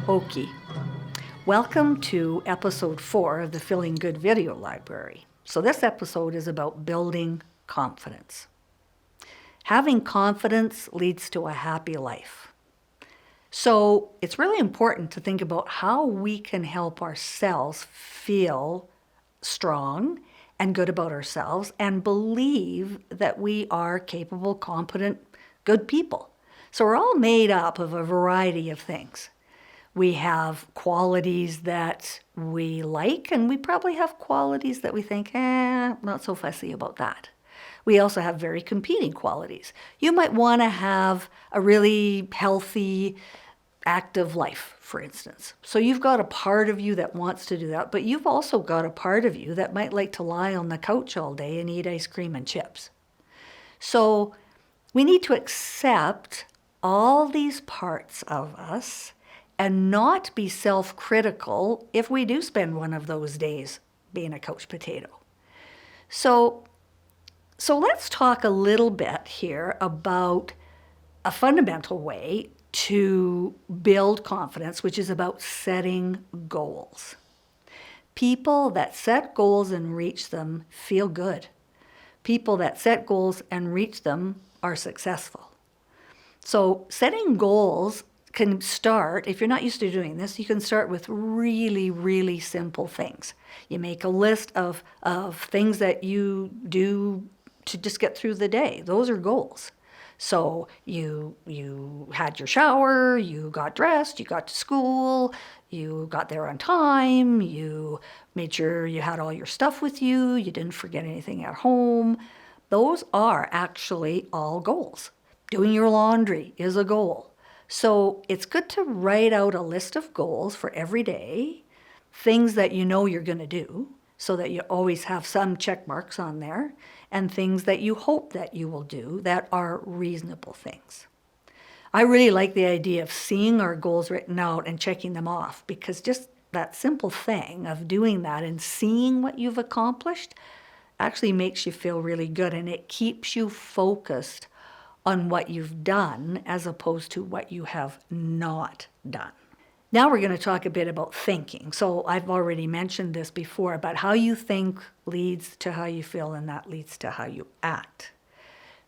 Okie. Welcome to episode 4 of the Feeling Good video library. So this episode is about building confidence. Having confidence leads to a happy life. So it's really important to think about how we can help ourselves feel strong and good about ourselves and believe that we are capable, competent, good people. So we're all made up of a variety of things. We have qualities that we like, and we probably have qualities that we think, not so fussy about that. We also have very competing qualities. You might want to have a really healthy, active life, for instance. So you've got a part of you that wants to do that, but you've also got a part of you that might like to lie on the couch all day and eat ice cream and chips. So we need to accept all these parts of us and not be self-critical if we do spend one of those days being a couch potato. So let's talk a little bit here about a fundamental way to build confidence, which is about setting goals. People that set goals and reach them feel good. People that set goals and reach them are successful. So setting goals can start, if you're not used to doing this, you can start with really, really simple things. You make a list of things that you do to just get through the day. Those are goals. So you had your shower, you got dressed, you got to school, you got there on time, you made sure you had all your stuff with you, you didn't forget anything at home. Those are actually all goals. Doing your laundry is a goal. So it's good to write out a list of goals for every day, things that you know you're going to do, so that you always have some check marks on there, and things that you hope that you will do that are reasonable things. I really like the idea of seeing our goals written out and checking them off, because just that simple thing of doing that and seeing what you've accomplished actually makes you feel really good, and it keeps you focused on what you've done as opposed to what you have not done. Now we're going to talk a bit about thinking. So I've already mentioned this before, about how you think leads to how you feel, and that leads to how you act.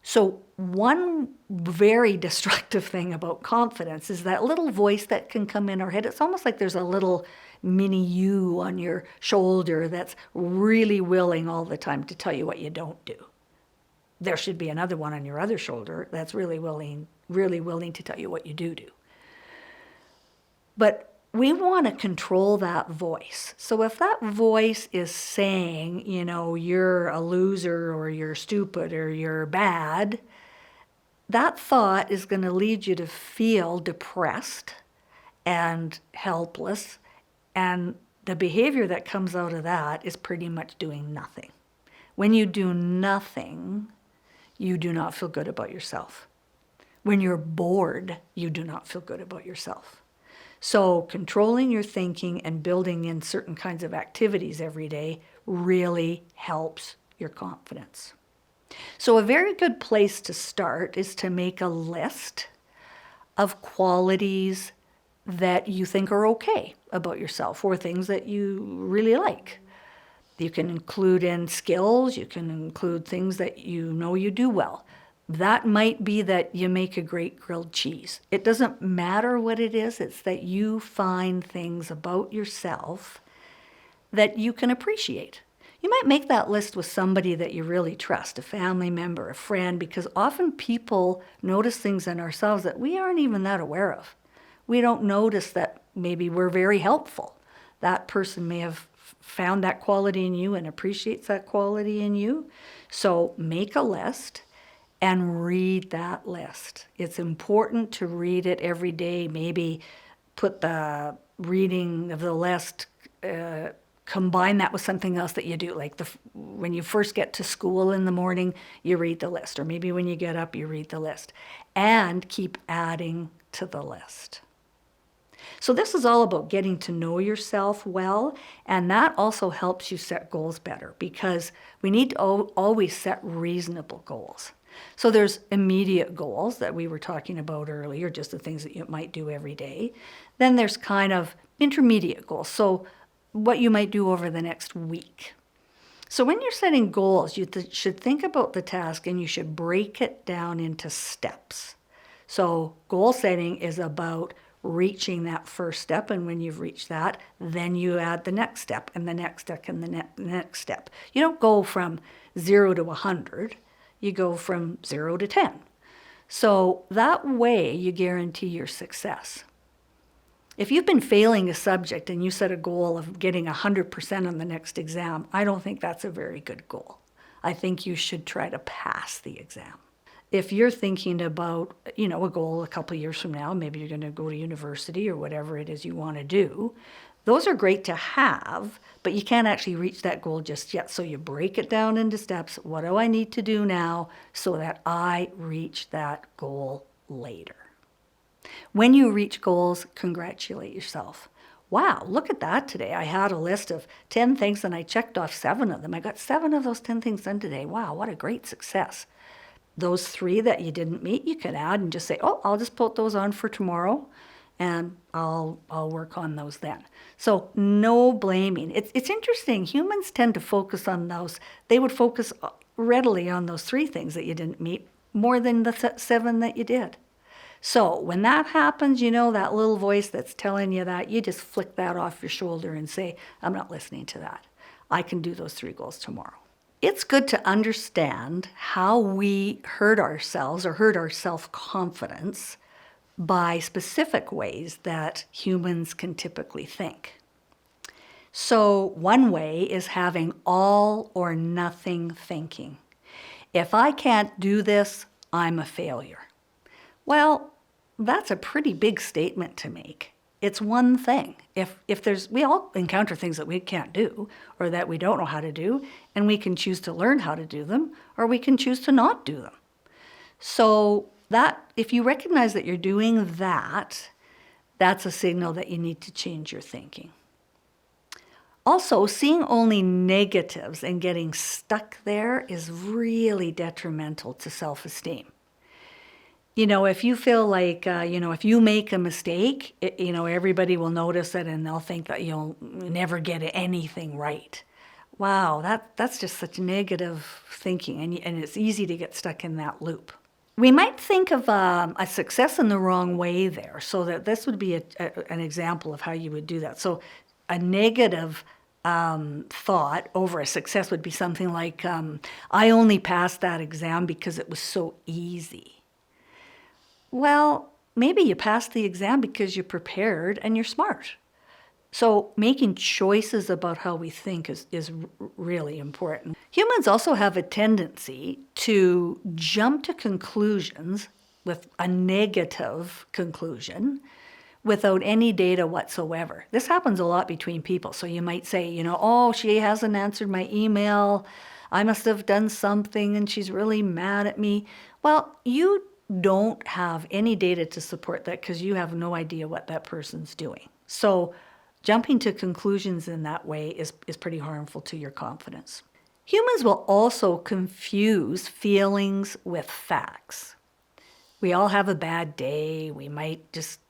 So one very destructive thing about confidence is that little voice that can come in our head. It's almost like there's a little mini you on your shoulder that's really willing all the time to tell you what you don't do. There should be another one on your other shoulder that's really willing to tell you what you do. But we want to control that voice. So if that voice is saying, you're a loser or you're stupid or you're bad, that thought is going to lead you to feel depressed and helpless. And the behavior that comes out of that is pretty much doing nothing. When you do nothing, you do not feel good about yourself. When you're bored, you do not feel good about yourself. So controlling your thinking and building in certain kinds of activities every day really helps your confidence. So a very good place to start is to make a list of qualities that you think are okay about yourself, or things that you really like. You can include in skills, you can include things that you know you do well. That might be that you make a great grilled cheese. It doesn't matter what it is, it's that you find things about yourself that you can appreciate. You might make that list with somebody that you really trust, a family member, a friend, because often people notice things in ourselves that we aren't even that aware of. We don't notice that maybe we're very helpful. That person may have found that quality in you and appreciates that quality in you. So make a list and read that list. It's important to read it every day. Maybe put the reading of the list, combine that with something else that you do. Like when you first get to school in the morning, you read the list. Or maybe when you get up, you read the list. And keep adding to the list. So this is all about getting to know yourself well, and that also helps you set goals better because we need to always set reasonable goals. So there's immediate goals that we were talking about earlier, just the things that you might do every day. Then there's kind of intermediate goals, so what you might do over the next week. So when you're setting goals, you should think about the task and you should break it down into steps. So goal setting is about reaching that first step, and when you've reached that, then you add the next step and the next step and the next step. You don't go from 0 to 100, you go from 0 to 10. So that way you guarantee your success. If you've been failing a subject and you set a goal of getting 100% on the next exam, I don't think that's a very good goal. I think you should try to pass the exam. If you're thinking about, a goal a couple of years from now, maybe you're going to go to university or whatever it is you want to do, those are great to have, but you can't actually reach that goal just yet. So you break it down into steps. What do I need to do now so that I reach that goal later? When you reach goals, congratulate yourself. Wow, look at that today. I had a list of 10 things and I checked off 7 of them. I got 7 of those 10 things done today. Wow, what a great success. Those 3 that you didn't meet, you can add and just say, oh, I'll just put those on for tomorrow and I'll work on those then. So no blaming. It's interesting. Humans tend to focus on those. They would focus readily on those 3 things that you didn't meet more than the 7 that you did. So when that happens, that little voice that's telling you that, you just flick that off your shoulder and say, I'm not listening to that. I can do those 3 goals tomorrow. It's good to understand how we hurt ourselves or hurt our self-confidence by specific ways that humans can typically think. So one way is having all or nothing thinking. If I can't do this, I'm a failure. Well, that's a pretty big statement to make. It's one thing. We all encounter things that we can't do or that we don't know how to do, and we can choose to learn how to do them, or we can choose to not do them. So that, if you recognize that you're doing that, that's a signal that you need to change your thinking. Also, seeing only negatives and getting stuck there is really detrimental to self-esteem. If you feel like, if you make a mistake, everybody will notice it and they'll think that you'll never get anything right. Wow, that's just such negative thinking, and it's easy to get stuck in that loop. We might think of a success in the wrong way there, so that this would be an example of how you would do that. So a negative thought over a success would be something like, I only passed that exam because it was so easy. Well, maybe you passed the exam because you're prepared and you're smart. So making choices about how we think is really important. Humans also have a tendency to jump to conclusions with a negative conclusion without any data whatsoever. This happens a lot between people. So you might say, oh, she hasn't answered my email. I must have done something and she's really mad at me. Well, you don't have any data to support that because you have no idea what that person's doing. So jumping to conclusions in that way is pretty harmful to your confidence. Humans will also confuse feelings with facts. We all have a bad day. We might just,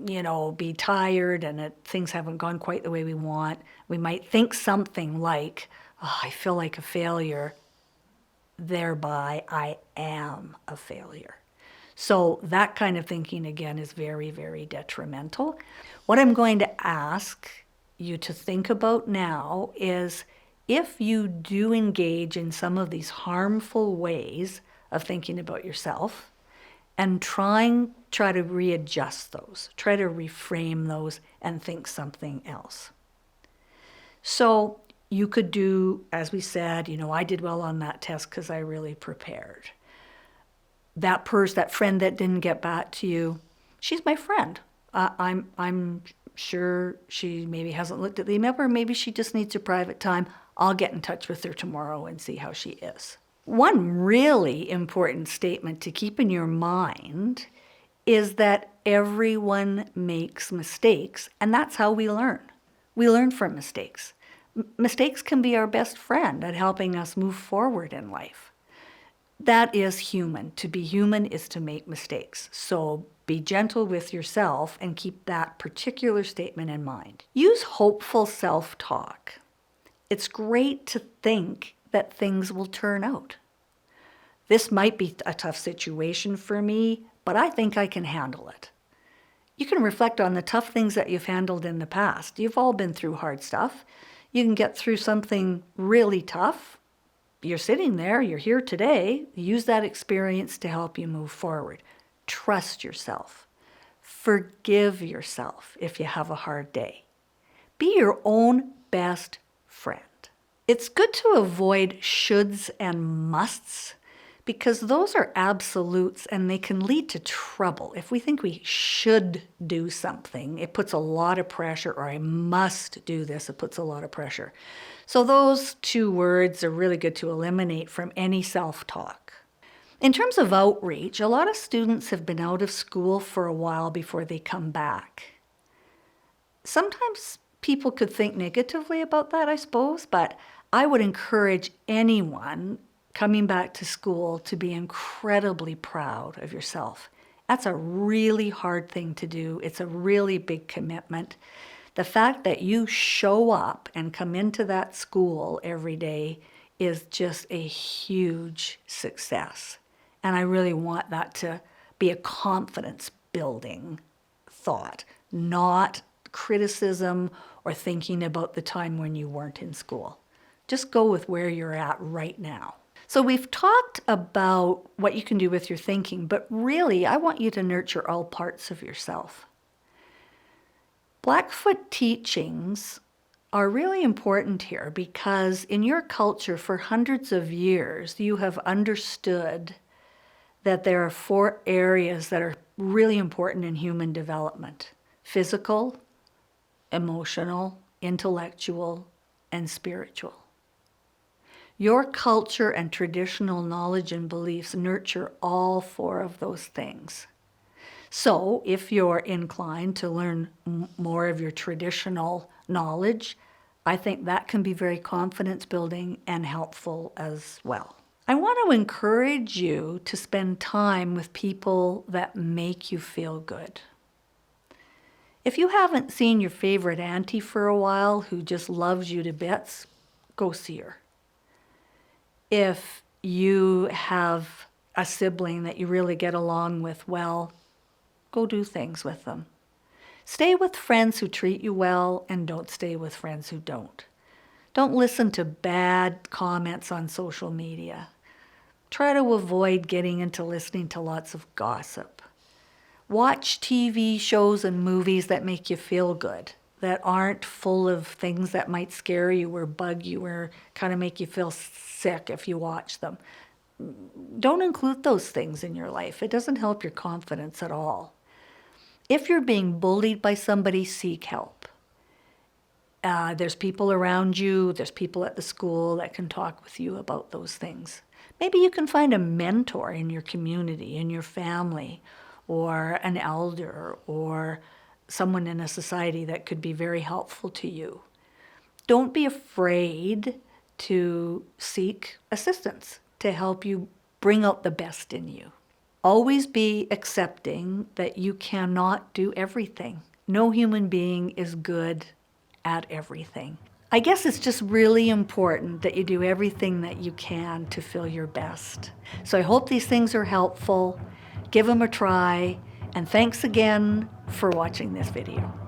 be tired and things haven't gone quite the way we want. We might think something like, oh, I feel like a failure. Thereby, I am a failure. So that kind of thinking, again, is very, very detrimental. What I'm going to ask you to think about now is if you do engage in some of these harmful ways of thinking about yourself and try to readjust those, try to reframe those and think something else. So you could do, as we said, I did well on that test because I really prepared. That friend that didn't get back to you, she's my friend. I'm sure she maybe hasn't looked at the email, or maybe she just needs a private time. I'll get in touch with her tomorrow and see how she is. One really important statement to keep in your mind is that everyone makes mistakes, and that's how we learn. We learn from mistakes. Mistakes can be our best friend at helping us move forward in life. That is human. To be human is to make mistakes. So be gentle with yourself and keep that particular statement in mind. Use hopeful self-talk. It's great to think that things will turn out. This might be a tough situation for me, but I think I can handle it. You can reflect on the tough things that you've handled in the past. You've all been through hard stuff. You can get through something really tough. You're sitting there, you're here today. Use that experience to help you move forward. Trust yourself. Forgive yourself if you have a hard day. Be your own best friend. It's good to avoid shoulds and musts, because those are absolutes and they can lead to trouble. If we think we should do something, it puts a lot of pressure, or I must do this, it puts a lot of pressure. So those two words are really good to eliminate from any self-talk. In terms of outreach, a lot of students have been out of school for a while before they come back. Sometimes people could think negatively about that, I suppose, but I would encourage anyone coming back to school to be incredibly proud of yourself. That's a really hard thing to do. It's a really big commitment. The fact that you show up and come into that school every day is just a huge success. And I really want that to be a confidence building thought, not criticism or thinking about the time when you weren't in school. Just go with where you're at right now. So we've talked about what you can do with your thinking, but really I want you to nurture all parts of yourself. Blackfoot teachings are really important here because in your culture for hundreds of years, you have understood that there are 4 areas that are really important in human development: physical, emotional, intellectual, and spiritual. Your culture and traditional knowledge and beliefs nurture all 4 of those things. So if you're inclined to learn more of your traditional knowledge, I think that can be very confidence building and helpful as well. I want to encourage you to spend time with people that make you feel good. If you haven't seen your favorite auntie for a while who just loves you to bits, go see her. If you have a sibling that you really get along with well, go do things with them. Stay with friends who treat you well and don't stay with friends who don't. Don't listen to bad comments on social media. Try to avoid getting into listening to lots of gossip. Watch TV shows and movies that make you feel good, that aren't full of things that might scare you or bug you or kind of make you feel sick if you watch them. Don't include those things in your life. It doesn't help your confidence at all. If you're being bullied by somebody, seek help. There's people around you, there's people at the school that can talk with you about those things. Maybe you can find a mentor in your community, in your family, or an elder, or someone in a society that could be very helpful to you. Don't be afraid to seek assistance to help you bring out the best in you. Always be accepting that you cannot do everything. No human being is good at everything. I guess it's just really important that you do everything that you can to feel your best. So I hope these things are helpful. Give them a try. And thanks again for watching this video.